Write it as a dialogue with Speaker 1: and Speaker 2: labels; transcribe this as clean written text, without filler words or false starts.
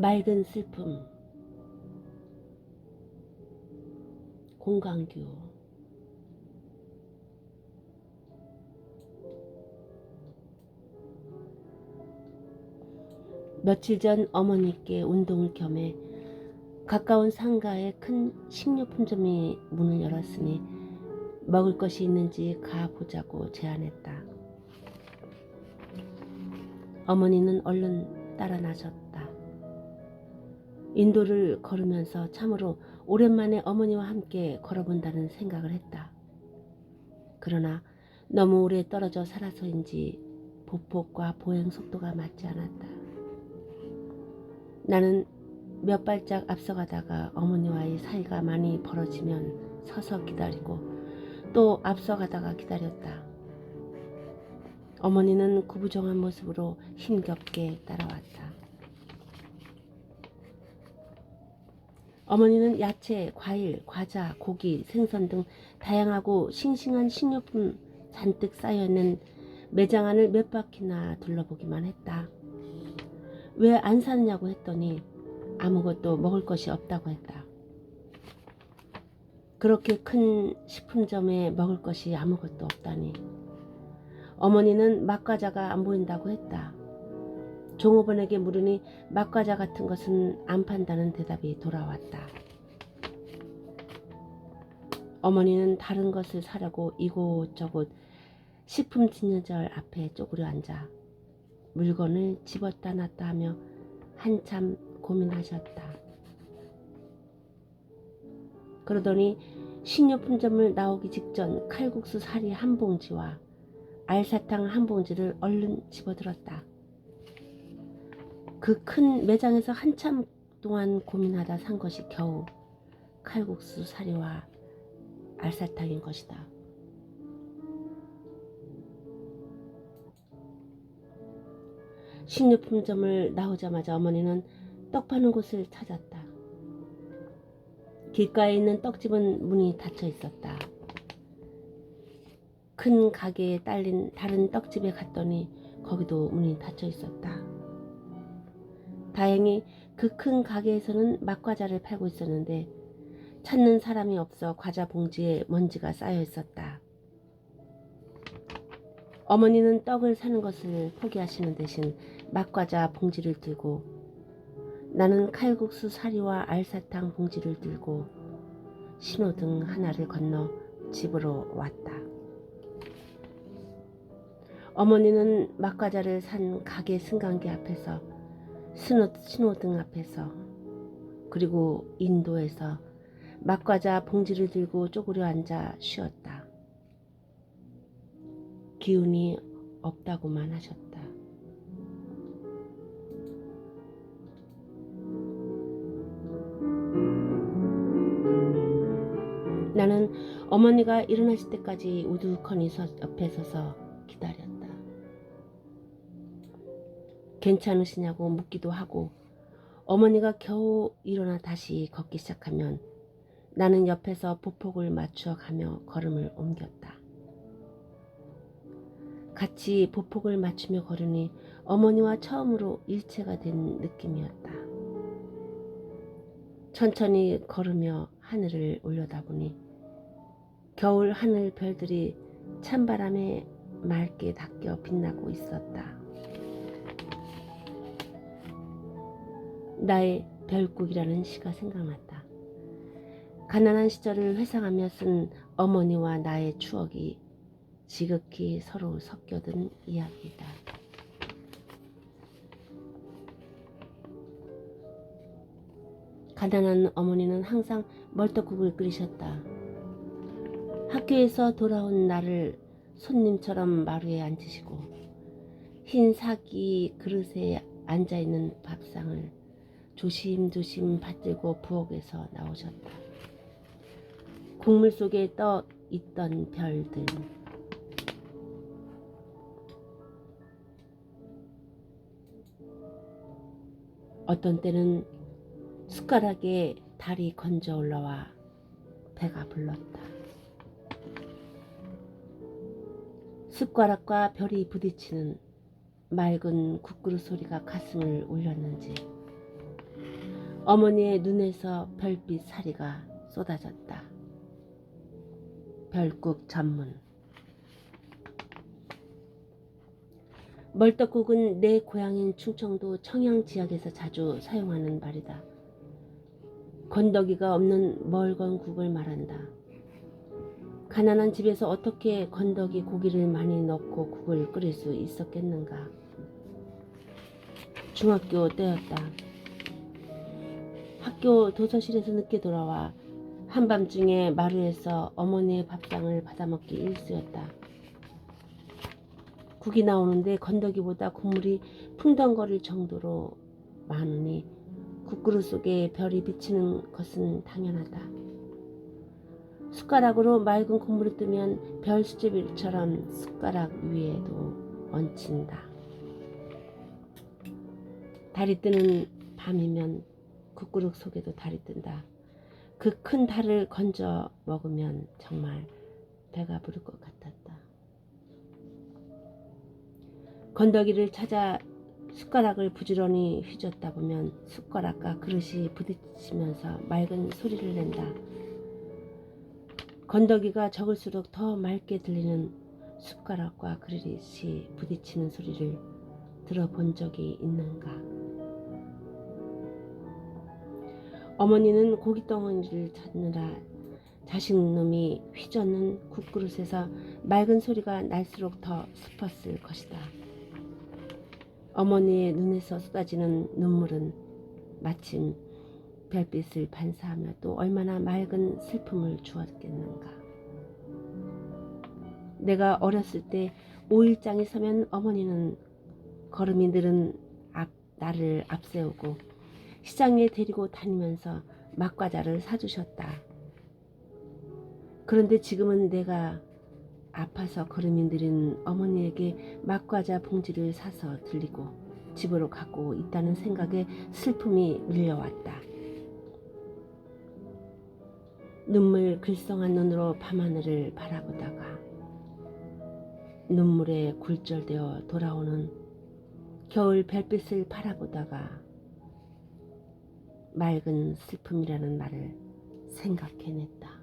Speaker 1: 맑은 슬픔. 공강규. 며칠 전 어머니께 운동을 겸해 가까운 상가에 큰 식료품점이 문을 열었으니 먹을 것이 있는지 가보자고 제안했다. 어머니는 얼른 따라 나섰다. 인도를 걸으면서 참으로 오랜만에 어머니와 함께 걸어본다는 생각을 했다. 그러나 너무 오래 떨어져 살아서인지 보폭과 보행 속도가 맞지 않았다. 나는 몇 발짝 앞서가다가 어머니와의 사이가 많이 벌어지면 서서 기다리고 또 앞서가다가 기다렸다. 어머니는 구부정한 모습으로 힘겹게 따라왔다. 어머니는 야채, 과일, 과자, 고기, 생선 등 다양하고 싱싱한 식료품 잔뜩 쌓여있는 매장 안을 몇 바퀴나 둘러보기만 했다. 왜 안 사느냐고 했더니 아무것도 먹을 것이 없다고 했다. 그렇게 큰 식품점에 먹을 것이 아무것도 없다니. 어머니는 맛과자가 안 보인다고 했다. 종업원에게 물으니 맛과자 같은 것은 안 판다는 대답이 돌아왔다. 어머니는 다른 것을 사려고 이곳저곳 식품 진열절 앞에 쪼그려 앉아 물건을 집었다 놨다 하며 한참 고민하셨다. 그러더니 식료품점을 나오기 직전 칼국수 사리 한 봉지와 알사탕 한 봉지를 얼른 집어들었다. 그 큰 매장에서 한참 동안 고민하다 산 것이 겨우 칼국수 사리와 알사탕인 것이다. 식료품점을 나오자마자 어머니는 떡 파는 곳을 찾았다. 길가에 있는 떡집은 문이 닫혀 있었다. 큰 가게에 딸린 다른 떡집에 갔더니 거기도 문이 닫혀 있었다. 다행히 그 큰 가게에서는 맛과자를 팔고 있었는데 찾는 사람이 없어 과자 봉지에 먼지가 쌓여 있었다. 어머니는 떡을 사는 것을 포기하시는 대신 맛과자 봉지를 들고 나는 칼국수 사리와 알사탕 봉지를 들고 신호등 하나를 건너 집으로 왔다. 어머니는 맛과자를 산 가게 승강기 앞에서 신호등 앞에서 그리고 인도에서 맛과자 봉지를 들고 쪼그려 앉아 쉬었다. 기운이 없다고만 하셨다. 나는 어머니가 일어나실 때까지 우두커니 옆에 서서 기다렸다. 괜찮으시냐고 묻기도 하고 어머니가 겨우 일어나 다시 걷기 시작하면 나는 옆에서 보폭을 맞추어 가며 걸음을 옮겼다. 같이 보폭을 맞추며 걸으니 어머니와 처음으로 일체가 된 느낌이었다. 천천히 걸으며 하늘을 올려다보니 겨울 하늘 별들이 찬바람에 맑게 닦여 빛나고 있었다. 나의 별국이라는 시가 생각났다. 가난한 시절을 회상하며 쓴 어머니와 나의 추억이 지극히 서로 섞여든 이야기이다. 가난한 어머니는 항상 멀떡국을 끓이셨다. 학교에서 돌아온 나를 손님처럼 마루에 앉으시고 흰 사기 그릇에 앉아있는 밥상을 조심조심 받들고 부엌에서 나오셨다. 국물 속에 떠 있던 별들, 어떤 때는 숟가락에 달이 건져 올라와 배가 불렀다. 숟가락과 별이 부딪히는 맑은 국그릇 소리가 가슴을 울렸는지 어머니의 눈에서 별빛 사리가 쏟아졌다. 별국 전문. 멀떡국은 내 고향인 충청도 청양 지역에서 자주 사용하는 말이다. 건더기가 없는 멀건 국을 말한다. 가난한 집에서 어떻게 건더기 고기를 많이 넣고 국을 끓일 수 있었겠는가. 중학교 때였다. 학교 도서실에서 늦게 돌아와 한밤중에 마루에서 어머니의 밥상을 받아먹기 일쑤였다. 국이 나오는데 건더기보다 국물이 풍덩거릴 정도로 많으니 국그릇 속에 별이 비치는 것은 당연하다. 숟가락으로 맑은 국물이 뜨면 별 수제비처럼 숟가락 위에도 얹힌다. 달이 뜨는 밤이면 국그릇 속에도 달이 뜬다. 그 큰 달을 건져 먹으면 정말 배가 부를 것 같았다. 건더기를 찾아 숟가락을 부지런히 휘젓다 보면 숟가락과 그릇이 부딪히면서 맑은 소리를 낸다. 건더기가 적을수록 더 맑게 들리는 숟가락과 그릇이 부딪히는 소리를 들어본 적이 있는가? 어머니는 고깃덩어리를 찾느라 자식놈이 휘젓는 국그릇에서 맑은 소리가 날수록 더 슬펐을 것이다. 어머니의 눈에서 쏟아지는 눈물은 마침 별빛을 반사하며 또 얼마나 맑은 슬픔을 주었겠는가. 내가 어렸을 때 5일장에 서면 어머니는 걸음이 느린 나를 앞세우고 시장에 데리고 다니면서 막과자를 사주셨다. 그런데 지금은 내가 아파서 걸음이 느린 어머니에게 막과자 봉지를 사서 들리고 집으로 가고 있다는 생각에 슬픔이 밀려왔다. 눈물 글썽한 눈으로 밤하늘을 바라보다가 눈물에 굴절되어 돌아오는 겨울 별빛을 바라보다가 맑은 슬픔이라는 말을 생각해냈다.